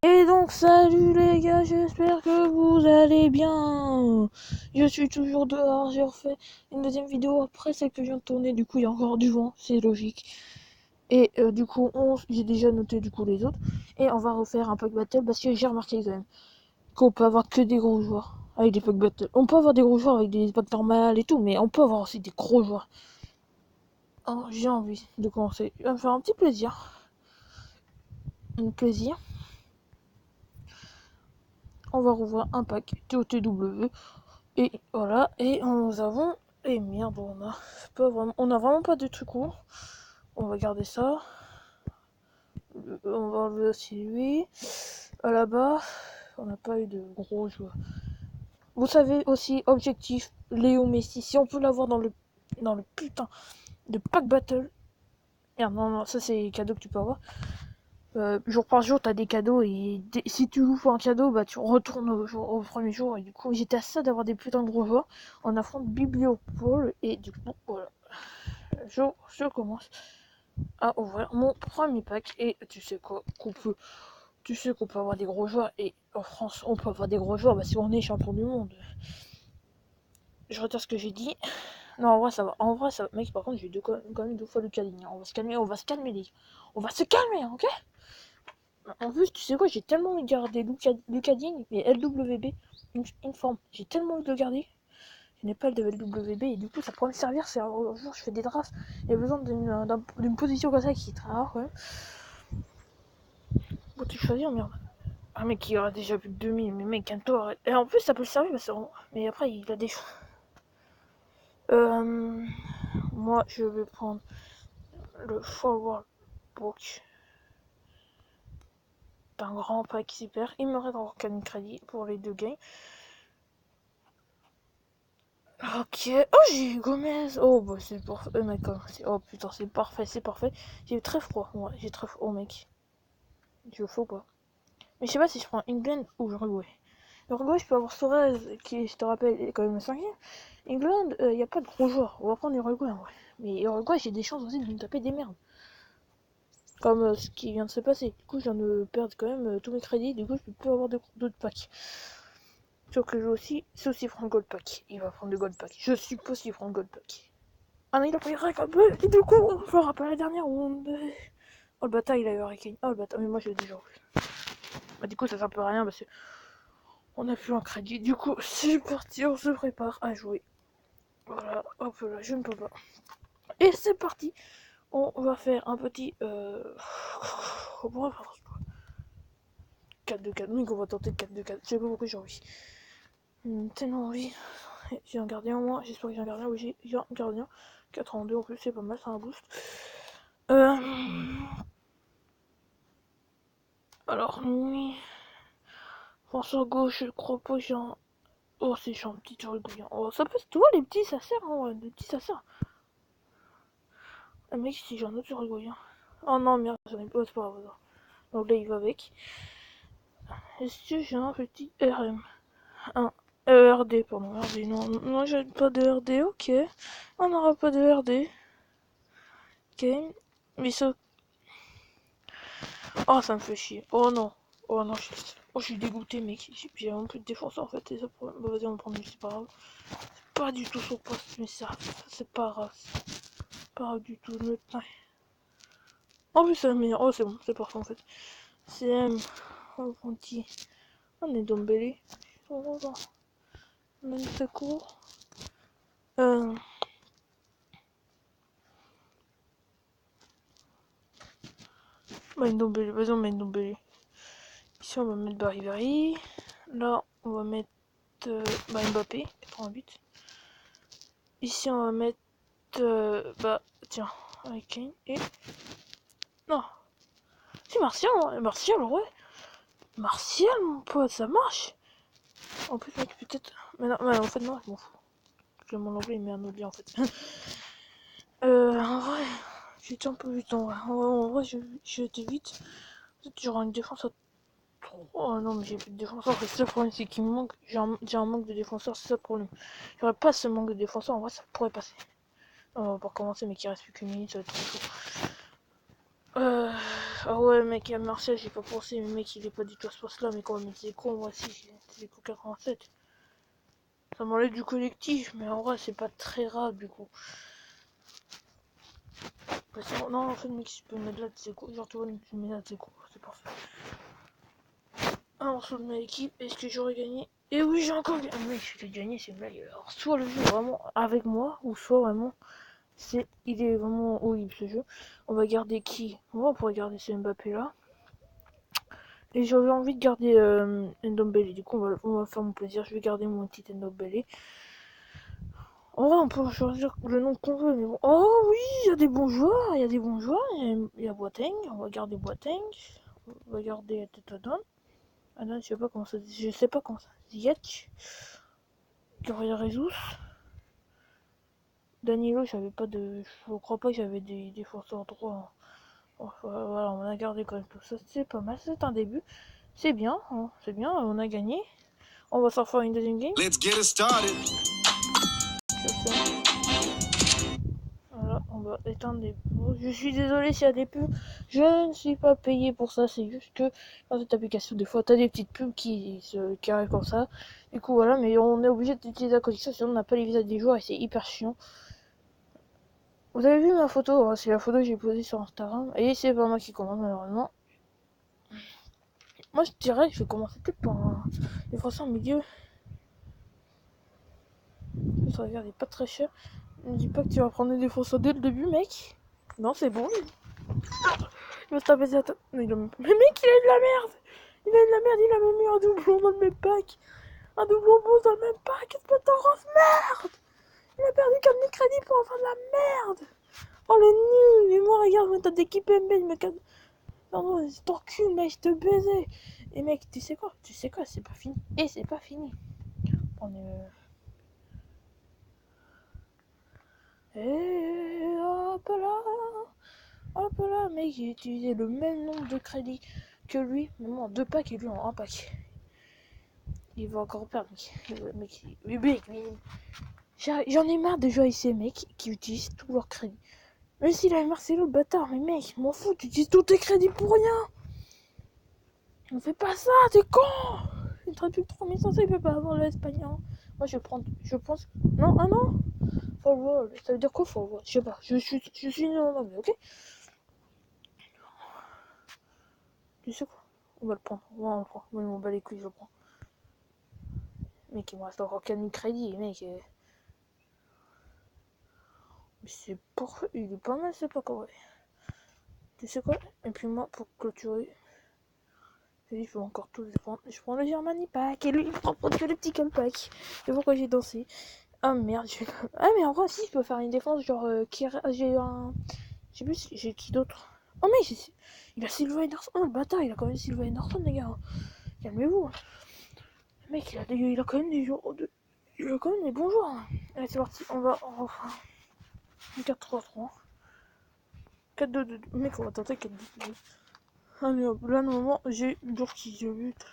Et donc salut les gars, j'espère que vous allez bien. Je suis toujours dehors, j'ai refait une deuxième vidéo après celle que je viens de tourner, du coup il y a encore du vent, c'est logique. Et du coup j'ai déjà noté du coup les autres. Et on va refaire un pack battle parce que j'ai remarqué quand même qu'on peut avoir que des gros joueurs avec des pack battle. On peut avoir des gros joueurs avec des packs normales et tout, mais on peut avoir aussi des gros joueurs. Alors j'ai envie de commencer, ça va me faire un petit plaisir. Un plaisir. On va rouvrir un pack TOTW. Et voilà, et nous avons... Et merde, on a vraiment pas de trucs courts. On va garder ça. On va enlever aussi lui. Là-bas, on n'a pas eu de gros joueurs. Vous savez aussi, objectif, Léo Messi. Si on peut l'avoir dans le putain de pack battle. Merde, non, ça c'est les cadeaux que tu peux avoir. Jour par jour, t'as des cadeaux et si tu ouvres un cadeau, bah tu retournes au premier jour. Et du coup, j'étais à ça d'avoir des putains de gros joueurs. On affronte Bibliopole et du coup, voilà. Je commence à ouvrir mon premier pack et tu sais quoi, tu sais qu'on peut avoir des gros joueurs et en France, on peut avoir des gros joueurs. Bah si on est champion du monde. Je retire ce que j'ai dit. Non, en vrai ça va. En vrai ça va. Mec, par contre, j'ai quand même deux fois le Lucadine. On va se calmer, les gars. On va se calmer, ok? En plus, tu sais quoi, j'ai tellement envie de garder Lucadine et LWB, une forme. J'ai tellement envie de le garder. Je n'ai pas le de LWB et du coup, ça pourrait me servir si un jour je fais des drafts. Il y a besoin d'une position comme ça qui est très rare, ouais. Bon, tu choisis, merde. Ah, mec, il aura déjà plus de 2000, mais mec, calme-toi, arrête. Et en plus, ça peut le servir, mais après, il a des. Moi, je vais prendre le Forward Book d'un grand pack super. Il me reste encore 4 crédits pour les deux games. Ok. Oh, j'ai eu Gomez. Oh, bah, c'est parfait, mec. Oh, putain, c'est parfait, c'est parfait. J'ai eu très froid. Ouais, j'ai très froid. Oh, mec. Tu le fais ou pas? Mais je sais pas si je prends England ou Uruguay. Uruguay, je peux avoir Suarez, qui, je te rappelle, est quand même 5ème. England, y a pas de gros joueurs. On va prendre Uruguay, en vrai. Mais Uruguay, j'ai des chances aussi de me taper des merdes. Comme ce qui vient de se passer. Du coup, je viens de perdre quand même tous mes crédits. Du coup, je peux plus avoir d'autres packs. Sauf que je vais aussi, c'est aussi prendre Gold Pack. Il va prendre le Gold Pack. Je suppose qu'il prend Gold Pack. Ah non, il a pris Hurricane. Et du coup, on se rappelle la dernière ronde. Oh, le bâtard, il a eu Hurricane. Oh, le bâtard, mais moi, je l'ai déjà vu. Bah, du coup, ça sert un peu à rien parce que on a plus un crédit. Du coup, c'est parti, on se prépare à jouer. Voilà, hop là, je ne peux pas. Et c'est parti. On va faire un petit... Comment on va faire 4 de 4. Donc on va tenter 4 de 4. Je sais pas pourquoi j'ai envie. Tellement envie. J'ai un gardien en moi. J'espère que j'ai un gardien. Oui, j'ai un gardien. 4 en 2 en plus, c'est pas mal, c'est un boost. Alors, oui. François gauche, je crois pas que j'ai un... Oh, c'est un petit Uruguayen. Oh, ça peut... Tu vois, les petits, ça sert, hein, les petits, ça sert. Ah, mec, si j'ai un autre Uruguayen. Oh non, merde, j'en ai pas, c'est pas grave. Donc là, il va avec. Est-ce que j'ai un petit RM? Un RD, pardon, RD, non, non, j'ai pas de RD, ok. On n'aura pas de RD. Ok. Mais ça... Oh, ça me fait chier. Oh non. Oh non, je suis dégoûté, mec. J'ai un peu de défense en fait. Et ça, bah, vas-y, on va prendre, c'est pas grave. C'est pas du tout son poste, mais ça, c'est pas grave. Pas grave du tout. Ouais. En plus, c'est la meilleure. Oh, c'est bon, c'est parfait en fait. CM. Oh, gentil. On est Dombele. On a une secours. Bah, une Dombele. Vas-y, on met une Dombele. Ici, on va mettre Baribari. Là, on va mettre Mbappé, 88. Ici, on va mettre. Bah, tiens, avec Kane. Et. Non, c'est Martial, Martial, ouais. Martial, mon pote, ça marche. En plus, mec, peut-être. Mais non, en fait, non, je m'en fous. Parce que mon anglais, il met un oubli en fait. En vrai, j'étais un peu vite en vrai. En vrai, j'étais vite. Peut-être que j'aurai une défense à 3. Oh non, mais j'ai plus de défenseurs. C'est ça le problème, c'est qu'il me manque. J'ai un manque de défenseurs, c'est ça le problème. J'aurais pas ce manque de défenseurs, en vrai, ça pourrait passer. On va pas recommencer, mais qu'il reste plus qu'une minute, ça va être trop chaud. Ah ouais, mec, à Marseille, j'ai pas pensé, mais mec, il est pas du tout à ce poste-là, mais quand même, c'est con, moi aussi, c'est con 87. Ça m'enlève du collectif, mais en vrai, c'est pas très grave, du coup. Parce que, non, en fait, mec, si tu peux me mettre là, c'est quoi? Genre, toi, tu me mets là, c'est quoi? C'est parfait. Un morceau de ma équipe, est-ce que j'aurais gagné? Et oui, j'ai encore gagné. Mec, je l'ai gagné, c'est une blague. Alors, soit le jeu est vraiment avec moi, ou soit vraiment, il est vraiment horrible ce jeu. On va garder qui? On pourrait garder ce Mbappé là. Et j'avais envie de garder Ndombele. Du coup, on va faire mon plaisir. Je vais garder mon petit Ndombele. En vrai, on peut choisir le nom qu'on veut, mais bon. Oh oui, il y a des bons joueurs. Il y a des bons joueurs. Il y a Boateng. On va garder Boateng. On va garder Tetodon. Ah non, je sais pas comment ça dit. Je sais pas comment ça dit. Ziyech. Gabriel Jesus. Danilo, j'avais pas de. Je crois pas que j'avais des défenseurs droits. Voilà, on a gardé quand même tout ça. C'est pas mal. C'est un début. C'est bien. Hein, c'est bien. On a gagné. On va s'en faire une deuxième game. Let's get it started. Voilà, on va éteindre les pubs. Je suis désolé s'il y a des pubs. Je ne suis pas payé pour ça. C'est juste que dans cette application, des fois, t'as des petites pubs qui arrivent comme ça. Du coup, voilà, mais on est obligé d'utiliser la connexion, sinon on n'a pas les visages des joueurs et c'est hyper chiant. Vous avez vu ma photo, hein, c'est la photo que j'ai posée sur Instagram. Et c'est pas moi qui commande, malheureusement. Moi, je dirais que je vais commencer peut-être par un défenseur milieu. Ça regarde, il est pas très cher. Ne dis pas que tu vas prendre des défenseurs dès le début, mec. Non, c'est bon. Il va se taper sa tête. Mais mec, il a de la merde. Il a de la merde, il a même mis un doublon dans le même pack. Un doublon beau dans le même pack. Qu'est-ce que t'en grosse merde. Il a perdu comme des crédits pour en faire de la merde. Oh, le nul. Et moi, regarde, moi, t'as d'équipe MB, il me casse. Non, non, c'est ton cul, mec, je te baisais. Et mec, tu sais quoi, c'est pas fini. Et c'est pas fini. On est... Et hop là, mec, j'ai utilisé le même nombre de crédits que lui, même en 2 packs et lui en 1 pack. Il va encore perdre, mec. J'en ai marre de jouer avec ces mecs qui utilisent tous leurs crédits. Même s'il a Marcelo, le bâtard, mais mec, m'en fous, tu utilises tous tes crédits pour rien. On fait pas ça, t'es con. Il te plus que 3500, il peut pas avoir l'espagnol. Moi, je pense... Non, ah non. Forward, ça veut dire quoi forward? Je sais pas, je suis nul en anglais, ok? Tu sais quoi? On va le prendre, on le prend. Moi, il m'en bat les couilles, je le prends. Mec, il me reste encore 4000 crédits, mec. Mais c'est parfait, il est pas mal, c'est pas correct. Tu sais quoi? Et puis moi, pour clôturer, je peux encore tout les prendre. Je prends le Germany Pack et lui, il prend que le petit pack. Et pourquoi j'ai dansé? Ah merde, ah mais en vrai, si, je peux faire une défense, genre, j'ai un... Je sais plus si j'ai qui d'autre. Oh mais il a Silva Henderson. Oh le bâtard, il a quand même Silva Henderson, les gars. Calmez-vous. Le mec, il a quand même des joueurs de... Il a quand même des bons joueurs. Allez, c'est parti, on va 4-3-3. 4-2-2. Mec, on va tenter 4-2-2. Allez hop, là, normalement, j'ai Burki, je bute.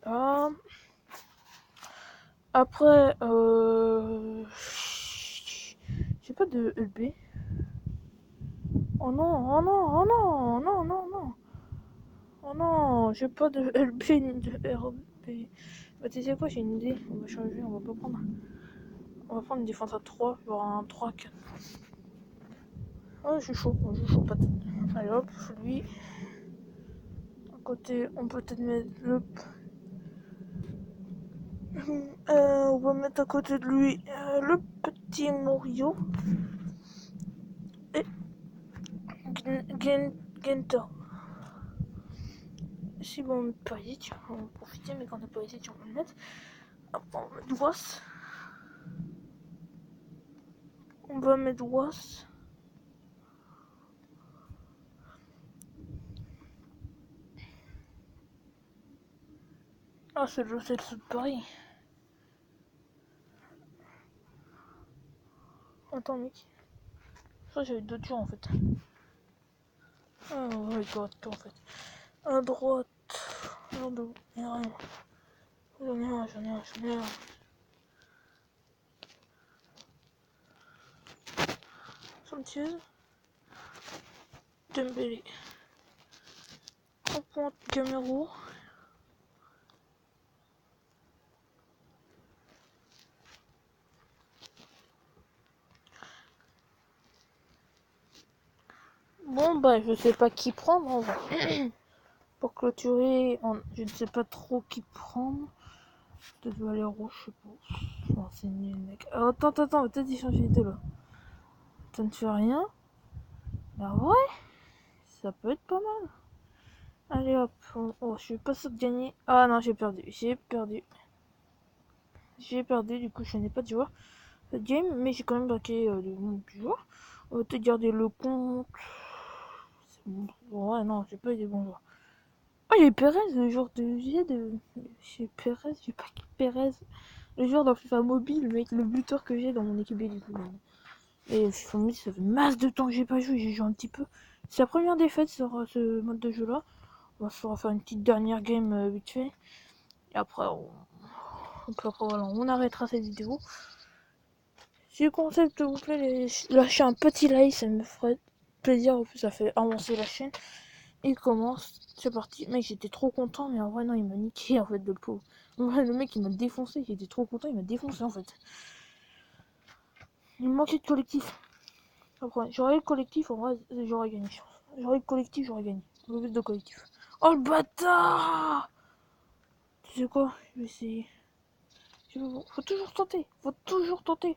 Ah. Après, j'ai pas de LB. Oh non, oh non, oh non, non, non, non. Oh non, j'ai pas de LB ni de RB. Bah, tu sais quoi, j'ai une idée. On va changer, on va pas prendre. On va prendre une défense à 3, genre un 3-4. Ah, je suis chaud, pas de... Allez hop, lui. À côté, on peut peut-être mettre le... on va mettre à côté de lui le petit Morio. Et Genta. Si bon, on met pas ici, tiens, on va en profiter, mais quand on n'est pas ici, on va le mettre. Hop, on va mettre Was. On va mettre Was. Ah, c'est le sud de Paris. Attends, mec. Ça, j'avais deux tours en fait. Ah, ouais, droite, en fait. À droite. J'en ai un. Sanchez. Dembélé. On prend Camero. Bon bah je sais pas qui prendre en vrai. Pour clôturer, je ne sais pas trop qui prendre. Peut-être Valero, je sais pas. Non, c'est nul mec. Oh, attends, on va peut-être y changer de là. Ça ne fait rien. Bah ouais, ça peut être pas mal. Allez hop, oh, je suis pas sûr de gagner. Ah non, j'ai perdu, du coup je n'ai pas de joueur cette game, mais j'ai quand même baqué le nom du joueur. On va te garder le compte. Bon. Ouais, non, j'ai pas eu des bons joueurs. Oh, il y a eu Perez, le joueur de G de. J'ai Perez, j'ai pas qui Perez. Le joueur d'un FIFA mobile, mec, le buteur que j'ai dans mon équipe du coup. Et FIFA mobile, ça fait masse de temps que j'ai pas joué, j'ai joué un petit peu. C'est la première défaite sur ce mode de jeu là. On va se faire une petite dernière game vite fait. Et après, voilà, on arrêtera cette vidéo. Si le concept vous plaît, lâchez un petit like, ça me ferait plaisir. En plus, ça fait avancer la chaîne. Il commence, c'est parti. Mec, j'étais trop content, mais en vrai, non, il m'a niqué en fait, le pauvre. En vrai, le mec, il m'a défoncé. J'étais trop content, il m'a défoncé en fait. Il me manquait de collectif. Après, j'aurais eu le collectif, en vrai, j'aurais gagné. J'aurais eu le collectif, j'aurais gagné. Le but de collectif. Oh le bâtard! Tu sais quoi? Je vais essayer. Faut toujours tenter. Faut toujours tenter.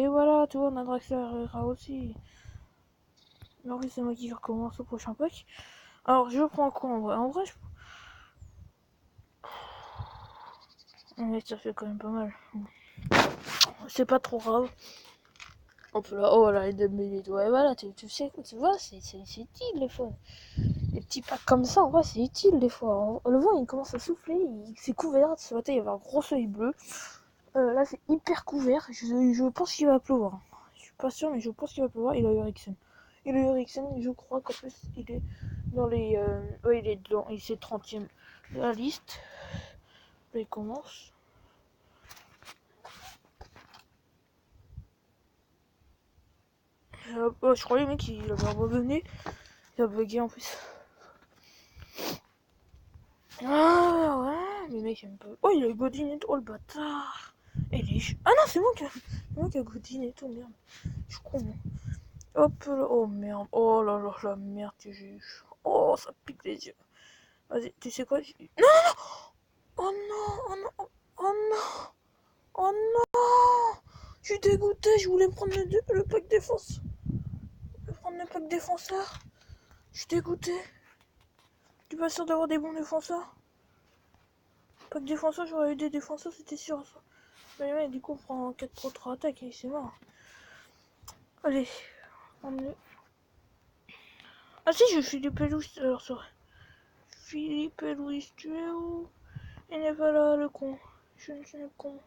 Et voilà, tu vois, on a Draxler aussi. Mais en fait, c'est moi qui recommence au prochain pack. Alors, je prends quoi en vrai? En vrai, mais ça fait quand même pas mal. C'est pas trop grave. Hop là, oh là, les 2 minutes. Ouais, voilà, tu sais, tu vois, c'est utile des fois. Les petits packs comme ça, en vrai, c'est utile des fois. Le vent, il commence à souffler, c'est couvert. Ce matin, il y avait un gros soleil bleu. Là, c'est hyper couvert. Je pense qu'il va pleuvoir. Je suis pas sûr, mais je pense qu'il va pleuvoir. Il a eu Eriksen. Je crois qu'en plus, il est dans les. Ouais, il est dans. Il est 30ème de la liste. Là, il commence. Je croyais, mec, il avait abandonné. Il a bugué en plus. Ah ouais, mais mec, j'aime pas. Oh, il a eu Godin et tout. Oh, le bâtard. Et les. Ah non, c'est moi qui a Godin et tout, merde. Je suis con, moi. Hop là, oh merde, oh là là, la merde que j'ai eu. Oh, ça pique les yeux. Vas-y, tu sais quoi? Non! Oh non, oh non, oh non, oh non! Je suis dégoûté, je voulais prendre le pack défense. Je vais prendre le pack défenseur. Je suis dégoûté. Tu es pas sûr d'avoir des bons défenseurs? Pack défenseur, j'aurais eu des défenseurs, c'était sûr ça. Mais ouais, du coup, on prend 4 pro 3 attaques et c'est mort. Allez, on est. Ah si, je suis Philippe Louis, alors ça. Philippe Louis, tu es où? Il n'est pas là, le con. Je ne suis le con.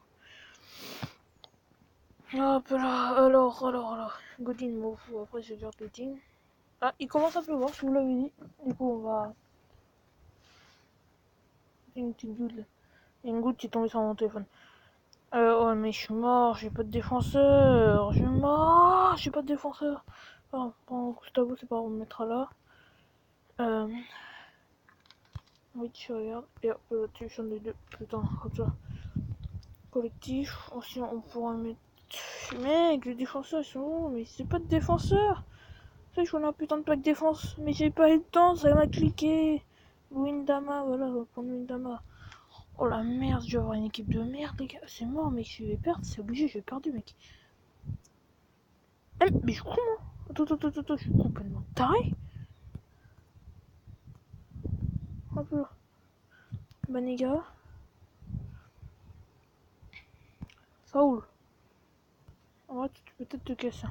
Hop là, alors. Godin, bon, après je garde Godin. Ah, il commence à pleuvoir, je vous l'avais dit. Du coup, on va. Une petite goutte là. Il y a une goutte qui est tombée sur mon téléphone. Oh, mais je suis mort, j'ai pas de défenseur. Je suis mort, j'ai pas de défenseur. Ah, bon, Gustavo, c'est pas, on le mettra là. Oui, tu regardes. Et hop, tu changes les deux. Putain, comme ça. Collectif. Ensuite, on pourra mettre. Mec, les défenseurs, ils sont où? Mais c'est pas de défenseur. Ça, je voulais un putain de pack défense. Mais j'ai pas eu le temps, ça m'a cliqué. Windama, voilà, on va prendre Windama. Oh la merde, je vais avoir une équipe de merde, les gars. C'est mort, mec, je vais perdre. C'est obligé, j'ai perdu, mec. Mais je suis con, moi. Attends, je suis complètement taré. Hop là. Baniga. Saoul. En vrai, tu peux peut-être te casser.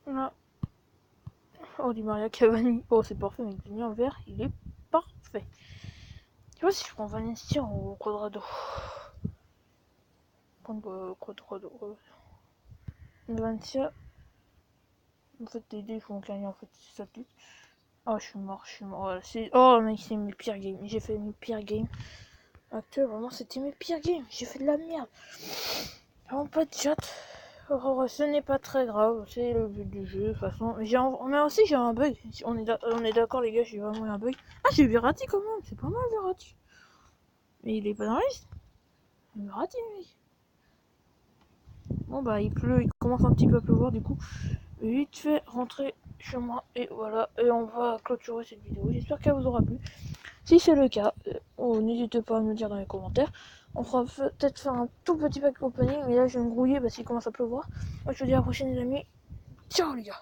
Là. Oh, Di Maria Cavani. Oh, c'est parfait, mec. Le en vert, il est parfait. Tu vois, si je prends Valencia au Quadrado. Prendre Quadrado. Valencia. En fait, les deux font gagner, en fait, c'est ça tout. Oh, je suis mort. Voilà, oh, mec, c'est mes pires games. J'ai fait mes pires games. Actuel, vraiment, c'était mes pires games. J'ai fait de la merde. Vraiment pas de chat. Oh, ce n'est pas très grave, c'est le but du jeu, de toute façon. Mais aussi, j'ai un bug. On est d'accord, les gars, j'ai vraiment eu un bug. Ah, j'ai Verratti quand même, c'est pas mal, Verratti. Mais il est pas dans la liste. Verratti, mec. Bon, bah, il pleut, il commence un petit peu à pleuvoir, du coup. Vite fait, rentrer chez moi. Et voilà, et on va clôturer cette vidéo. J'espère qu'elle vous aura plu. Si c'est le cas, n'hésitez pas à me dire dans les commentaires. On fera peut-être faire un tout petit pack opening, mais là je vais me grouiller parce qu'il commence à pleuvoir. Moi je vous dis à la prochaine les amis. Ciao les gars.